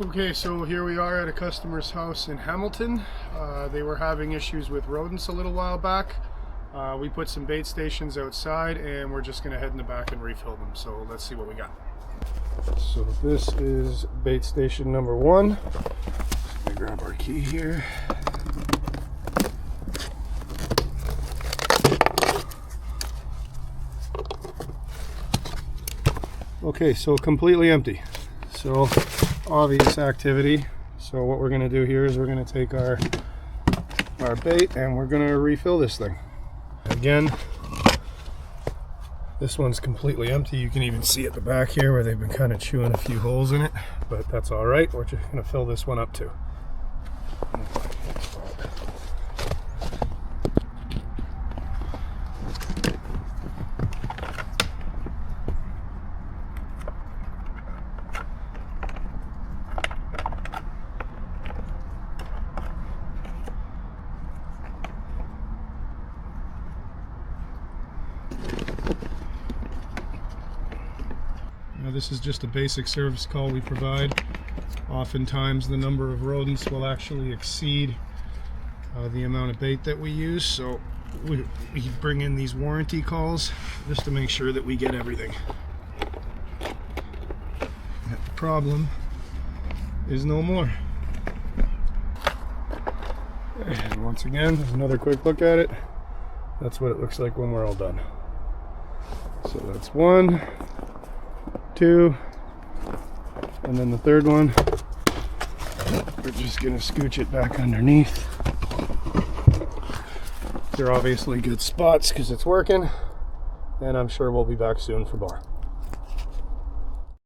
Okay, so here we are at a customer's house in Hamilton. They were having issues with rodents a little while back. We put some bait stations outside and we're just going to head in the back and refill them. So let's see what we got. So this is bait station number 1. Let me grab our key here. Okay, so completely empty. So obvious activity. So what we're going to do here is we're going to take our bait and we're going to refill this thing. Again, this one's completely empty. You can even see at the back here where they've been kind of chewing a few holes in it, but that's all right. We're just going to fill this one up too. Now this is just a basic service call we provide. Oftentimes the number of rodents will actually exceed the amount of bait that we use, so we bring in these warranty calls just to make sure that we get everything. That the problem is no more. And once again, another quick look at it. That's what it looks like when we're all done. So that's 1, 2, and then the third one, we're just going to scooch it back underneath. They're obviously good spots because it's working, and I'm sure we'll be back soon for more.